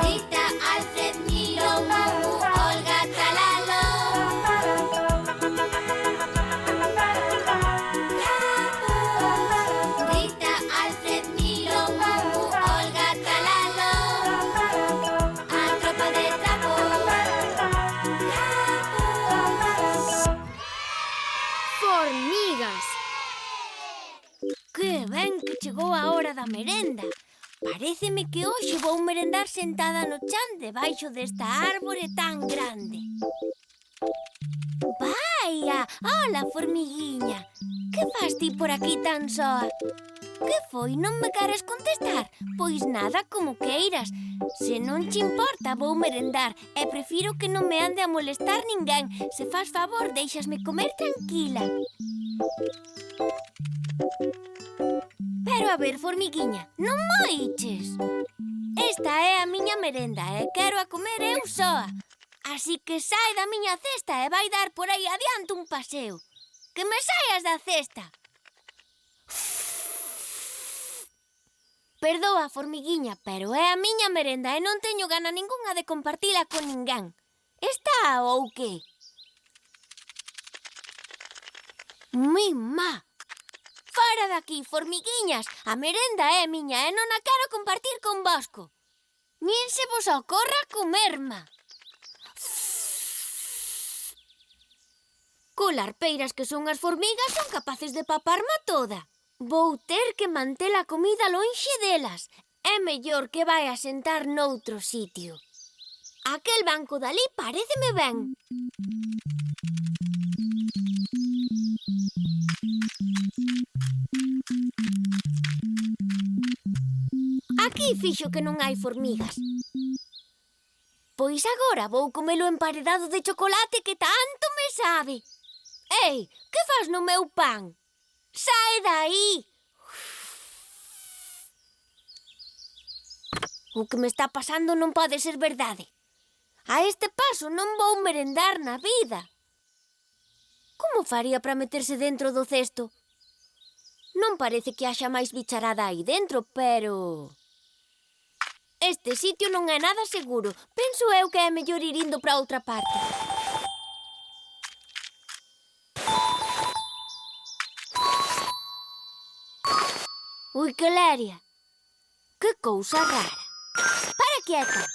Rita, Alfred, Milo, Mumu, Olga, Talalo. Rita, Alfred, Milo, Mumu, Olga, Talalo. A tropa de trapo. Formigas! Que ben que chegou a hora da merenda. Paréceme que hoxe vou merendar sentada no chan debaixo desta árbore tan grande. Vaia! Hola, formiguiña! Que fas ti por aquí tan soa? Que foi? Non me queres contestar? Pois nada, como queiras. Se non che importa, vou merendar e prefiro que non me ande a molestar ninguén. Se faz favor, déixasme comer tranquila. Pero a ver, formiguiña, non moiches. Esta é a miña merenda e quero a comer eu soa. Así que sae da miña cesta e vai dar por aí adiante un paseo. Que me saias da cesta. Perdoa, formiguiña, pero é a miña merenda e non teño gana ningunha de compartila con ninguén. Está ou que? Mima! Fora daqui, formiguiñas! A merenda é miña e non a quero compartir con vosco. Nin se vos ocorra comerma. Colarpeiras que son as formigas son capaces de paparma toda. Vou ter que manter a comida lonxe delas. É mellor que vai a sentar noutro sitio. Aquel banco dali paréceme ben. Aquí fixo que non hai formigas. Pois agora vou comelo emparedado de chocolate que tanto me sabe. Ei, que fas no meu pan? Sae dai! O que me está pasando non pode ser verdade. A este paso non vou merendar na vida. Como faría para meterse dentro do cesto? Non parece que haxa máis bicharada aí dentro, pero... Este sitio non é nada seguro. Penso eu que é mellor ir indo para outra parte. Ui, que leria! Que cousa rara! Para quieta!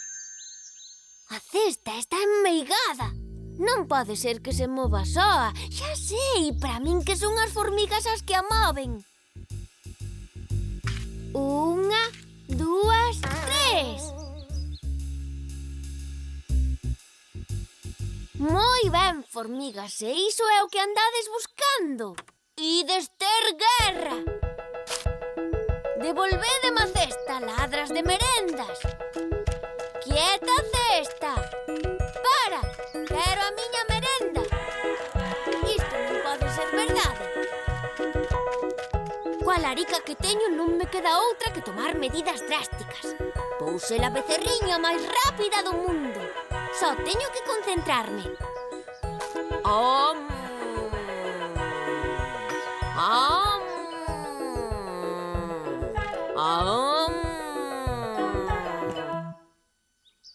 A cesta está enmeigada! Non pode ser que se mova soa. Xa sei, para min que son as formigas as que a moven. 1, 2, 3. Moi ben, formigas, e iso é o que andades buscando. Ides ter guerra. Devolvédeme a cesta, ladras de merendas. Quieta cesta. Para, quero a miña merenda. Isto non pode ser verdade. Coa larica que teño non me queda outra que tomar medidas drásticas. Vou ser a becerriña máis rápida do mundo. Só teño que concentrarme.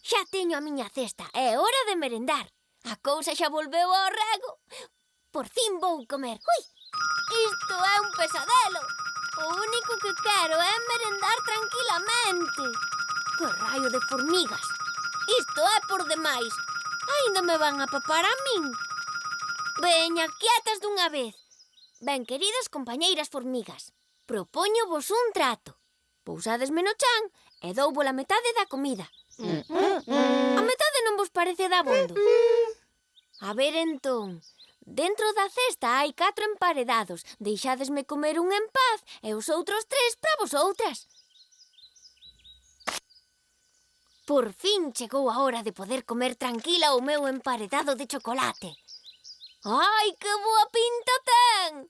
Xa teño a miña cesta, é hora de merendar. A cousa xa volveu ao rego. Por fin vou comer. Ui, isto é un pesadelo. O único que quero é merendar tranquilamente. Que raio de formigas. Isto é por demais. Ainda me van a papar a min. Veña, quietas dunha vez. Ben, queridas compañeiras formigas, propóño vos un trato. Pousádesme no chan e doubo a metade da comida. A metade non vos parece dabondo? A ver, entón, dentro da cesta hai 4 emparedados. Deixádesme comer un en paz e os outros 3 para vosoutras. Por fin chegou a hora de poder comer tranquila o meu emparedado de chocolate. Ai, que boa pinta ten!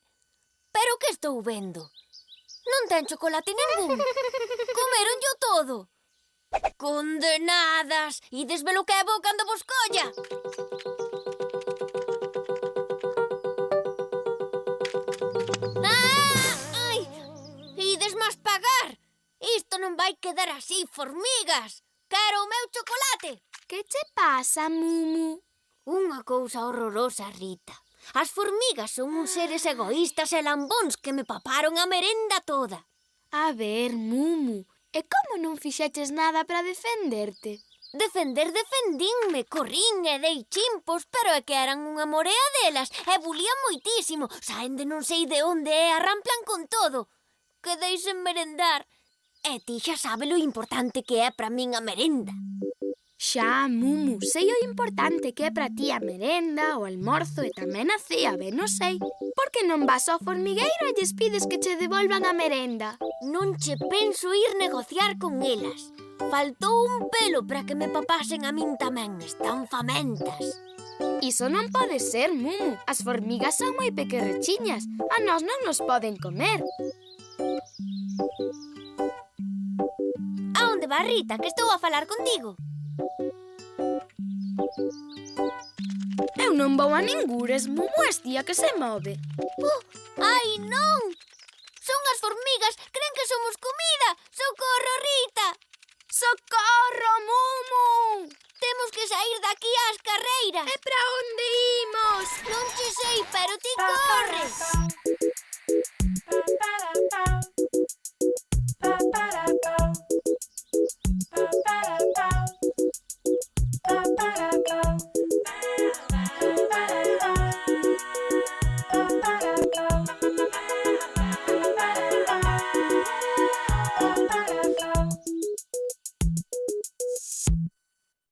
Pero que estou vendo? Non ten chocolate ningún. Coméronllo todo. Condenadas! Ides ver o que é bo cando vos colla. vai quedar así, formigas! Quero o meu chocolate! Que che pasa, Mumu? Unha cousa horrorosa, Rita. As formigas son uns seres egoístas e lambóns que me paparon a merenda toda. A ver, Mumu, e como non fixeches nada para defenderte? Defendínme, corrín e dei chimpos, pero é que eran unha morea delas e bulían moitísimo. Saen de non sei de onde e arramplan con todo. Quedei sen merendar. E ti xa sabe lo importante que é para min a merenda. Xa, Mumu, sei o importante que é para ti a merenda, o almorzo e tamén a cea, ben non sei. Por que non vas ao formigueiro e lles pides que che devolvan a merenda? Non che penso ir negociar con elas. Faltou un pelo para que me papasen a min tamén. Están famentas. Iso non pode ser, Mumu. As formigas son moi pequerrechiñas. A nós non nos poden comer. A onde vas, Rita, que estou a falar contigo? Eu non vou a ningures, Mumu, esti a que se move. Ai, non! Son as formigas, cren que somos comida. Socorro, Rita! Socorro, Mumu! Temos que sair daqui ás carreiras. E para onde imos? Non che sei, pero ti corres. Ba-ba-da-ba.